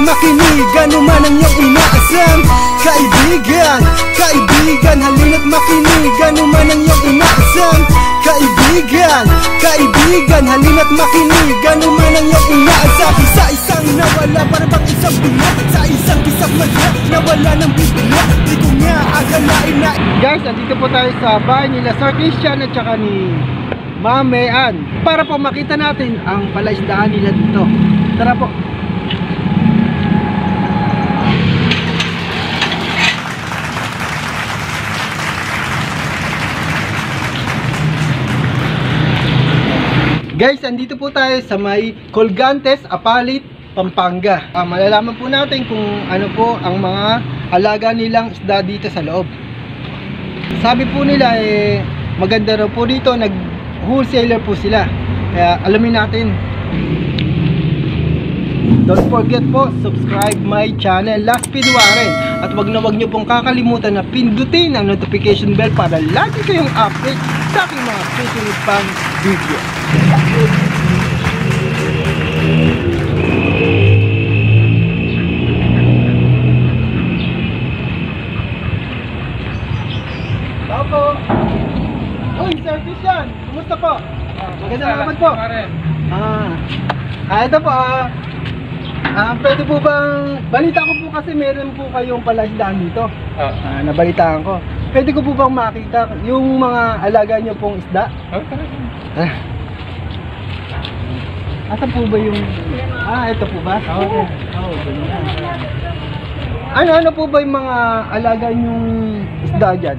makinig, ano man ang iyong inaasam. Kaibigan, kaibigan, halina't makinig, ano man ang iyong inaasam. Kaibigan, kaibigan, halina't makinig, ano man ang iyong inaasam. Isa-isang nawala, para bang isang bila, sa isang kisap madya, nawala ng bibila. Di ko nga akalain na. Guys, andito po tayo sa bahay nila Sir Christian at saka ni Mame Ann, para po makita natin ang palaisdaan nila dito. Tara po. Guys, andito po tayo sa may Colgantes, Apalit, Pampanga. Malalaman po natin kung ano po ang mga alaga nilang isda dito sa loob. Sabi po nila maganda raw po dito, nag-wholesaler po sila. Kaya alamin natin. Don't forget po, subscribe my channel, Last Speed Warren. At wag nyo pong kakalimutan na pindutin ang notification bell para lagi kayong update sa aking mga susunod pang video. Tao po. Uy, Sir Christian, kumusta po? Magandang hapon po. Ito po, pwede po bang, balita ko po kasi meron po kayong palaisdaan dito. Nabalitaan ko. Pwede ko po bang makita yung mga alaga nyo pong isda? Asan po ba yung... ito po ba? Oo. Ano po ba yung mga alaga nyong isda dyan?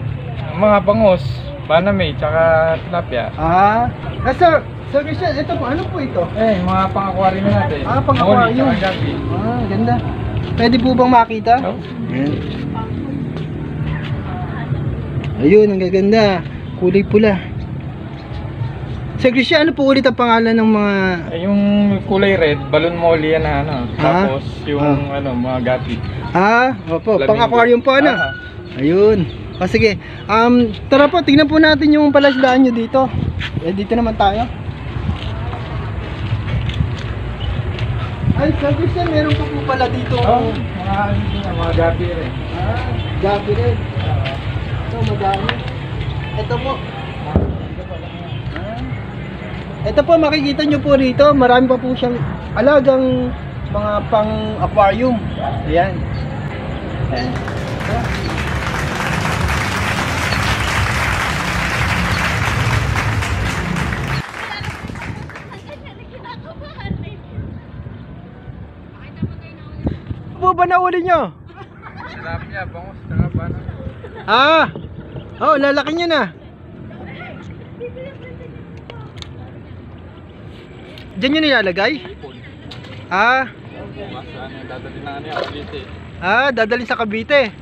Mga bangos, baname, tsaka tilapia. Sir Christian, ito po, ano po ito? Mga pang-aquarium natin. Pang-aquarium. Ganda. Pwede po bang makita? Ayun, ang gaganda. Kulay pula. Sir Christian, ano po ulit ang pangalan ng mga... Yung kulay red, balon molly yan na ano. Tapos yung mga gapi. Opo, pang-aquarium po ano? Ayun. Sige. Tara po, tingnan po natin yung palaisdaan nyo dito. Dito naman tayo. Ay, Sir Christian, meron po pala dito. Mga gapi rin. Gapi rin. Ito, madami. Ito po. Ito po, makikita nyo po rito, marami pa po siyang alagang mga pang-aquarium. Ayan. Ano po ba nahuli nyo? Tilapia, bangos, tsaka baname. Lalaki nyo na. Diyan nyo nilalagay? Dadalhin sa Cavite.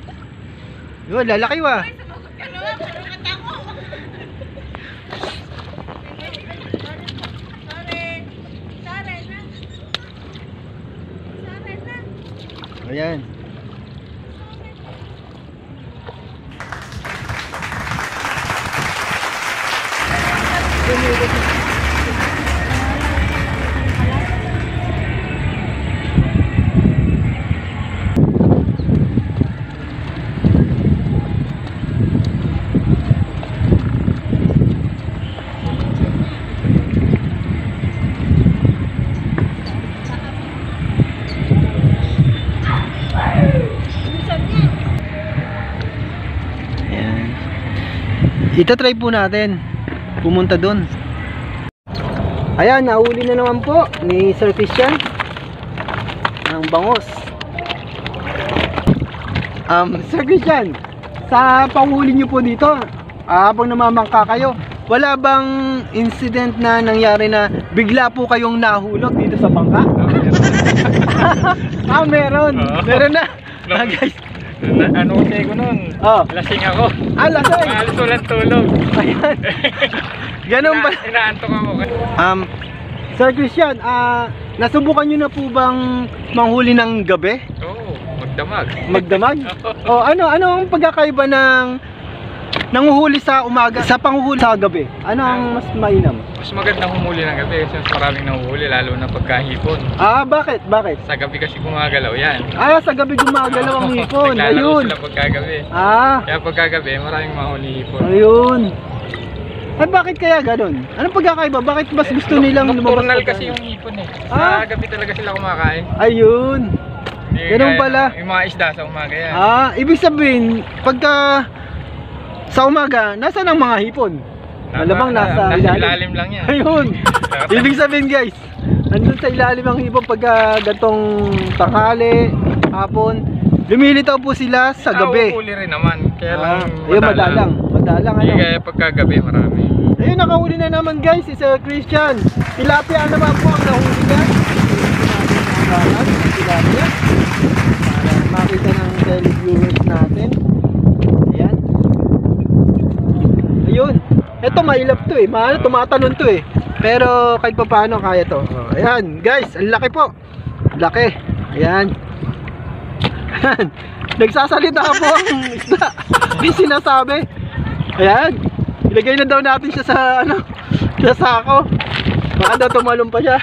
Yun, lalaki wa. Ayan. Ita-try po natin pumunta doon. Ayan, nahuli na naman po ni Sir Christian ang bangos. Sir Christian, sa panghuli nyo po dito, habang namamangka kayo, wala bang incident na nangyari na bigla po kayong nahulog dito sa bangka? Meron. Meron na. Guys, Ano ko nun? Lasing ako. Lasing? Alas walang tulog. Ayan. Ganun ba? Inaantok ako. Sir Christian, nasubukan nyo na po bang manghuli ng gabi? Oo, magdamag. Magdamag? Ano ang pagkakaiba ng nanguhuli sa umaga, sa panguhuli sa gabi, ano ang mas mainam? Mas magandang humuli ng gabi kasi mas maraming nahuhuli lalo na pagkahipon. Bakit? Bakit? Sa gabi kasi gumagalaw yan. Sa gabi gumagalaw ang hipon. Naglalaro Ayun. sila pagkagabi. Kaya pagkagabi maraming mahuli hipon. Ayun. Bakit kaya ganun? Anong pagkakaiba? Bakit mas gusto nilang lumabas? Nocturnal kasi yung hipon eh. Sa gabi talaga sila kumakain. Ayun. Ganun pala. Yung mga isda sa umaga yan. Ibig sabihin, pagka sa umaga, nasaan ang mga hipon? Malamang nasa ilalim lang yan. Ayun. Ibig sabihin guys, nandun sa ilalim ang hipon pagka gantong tanghali, hapon. Lumilitaw po sila sa gabi. Nakahuli rin naman. Kaya lang madalang. Madalang ano. Kaya pagkagabi marami. Ayun, nakahuli na naman guys, si Sir Christian. Tilapia naman po ang nahuli niya. Tilapia. Para makita ng televiewers natin. Ayan. Ayun. Ito mailap to eh. Tumatalon to eh. Pero kahit pa paano kaya to. Ayan guys, ang laki po. Laki. Ayan. Nagsasalita po ang isda. Di sinasabi. Ayan. Ilagay na daw natin siya sa sa sako. Baka daw tumalon pa siya.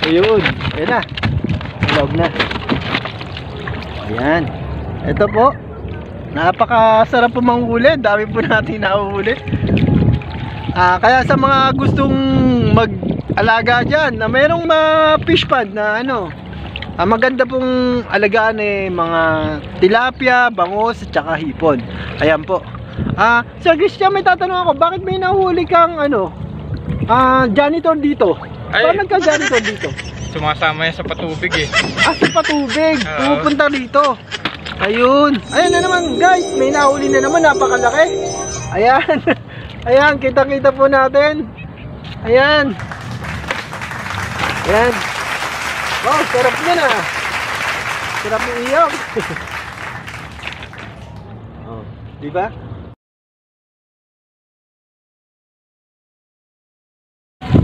Ayun. Ayan na. Log na. Ayan. Ito po. Napakasarap po manghuli. Dami po natin nahuhuli. Kaya sa mga gustong mag-alaga dyan, na mayroong fish pond na maganda pong alagaan mga tilapia, bangus, at saka hipon. Ayan po. Sir Christian, may tatanong ako, bakit may nahuli kang janitor dito? Paano nagka-janitor dito? Sumasama yan sa patubig eh. Sa patubig, pupunta dito. Ayun. Ayan na naman guys, may nahuli na naman, napakalaki. Ayan. Ayan, kita-kita po natin. Ayan. Ayan. Wow, sarap niya na. Sarap ng iyong. Diba?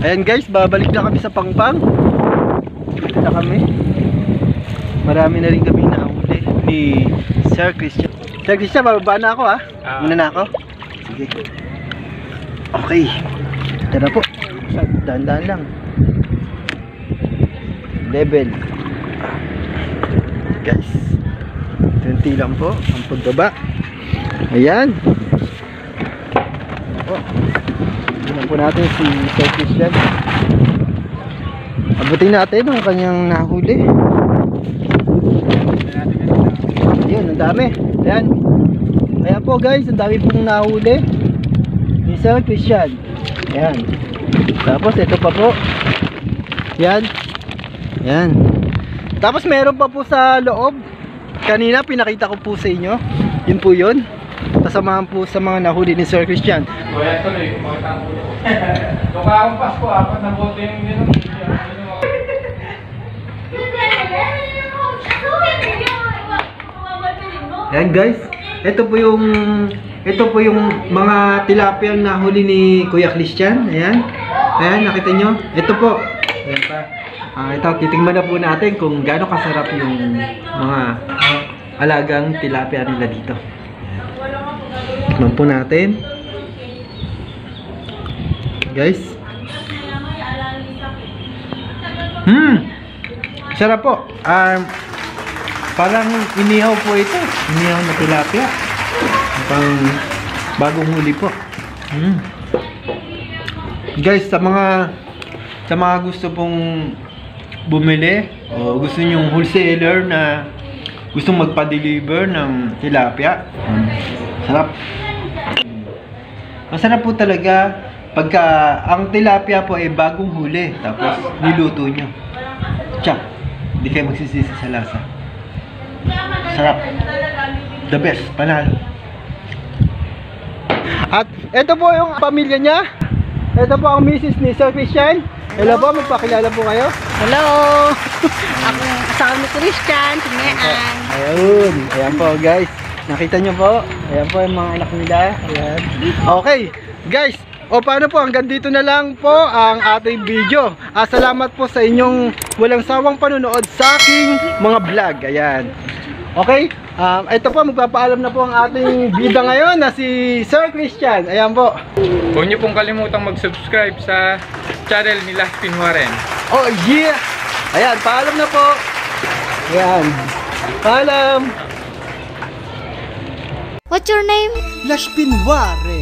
Ayan guys, babalik na kami sa Pangpang. Dito na kami. Marami na rin kami nahuli ni Sir Christian. Sir Christian, bababa na ako Muna na ako. Sige. Okay. Tara po. Dahan-dahan lang. Level. Guys. 20 lang po ang pagbaba. Ayan. Tingnan po natin si Sir Christian. Abutin natin ang kanyang nahuli. Ayun, ang dami. Ayan. Ayan po guys, ang dami pong nahuli ni Sir Christian. Ayan. Tapos ito pa po. Ayan. Ayan. Tapos meron pa po sa loob. Kanina pinakita ko po sa inyo. Yun po yun. Kasamahan po sa mga nahuli ni Sir Christian. Kaya tuloy, kumakita ang huli. Tukakong Pasko, 4 na bote yung gano'n. Ayan guys, ito po yung mga tilapia na nahuli ni Kuya Christian. Ayan. Ayan, nakita nyo? Ito po. Ayan pa. Ito, titingnan na po natin kung gaano kasarap yung mga alagang tilapia nila dito. Tignan po natin. Guys. Sarap po. Parang inihaw po ito. Inihaw na tilapia. Pang bagong huli po. Guys, sa mga gusto pong bumili o gusto nyong wholesaler na gustong magpa-deliver ng tilapia, sarap. Masarap po talaga pagka ang tilapia po ay bagong huli tapos niluto nyo. Tsak, hindi kayo magsisisi sa lasa. Sarap. The best, panalo. At ito po yung pamilya niya. Ito po ang misis ni Sir Christian. Hello po, magpakilala po kayo. Hello! Ako kasama ni Christian, Tingaan. Ayun, ayan po guys. Nakita nyo po, ayan po yung mga anak nila. Ayan. Okay, guys. Paano po, hanggang dito na lang po ang ating video. Salamat po sa inyong walang sawang panonood sa aking mga vlog. Ayan. Okay, Ito po, magpapaalam na po ang ating bida ngayon na si Sir Christian. Ayan po. Huwag niyo pong kalimutang mag-subscribe sa channel ni Las Pinwaren. Oh yeah! Ayan, paalam na po. Ayan. Paalam. What's your name? Lash Pinware.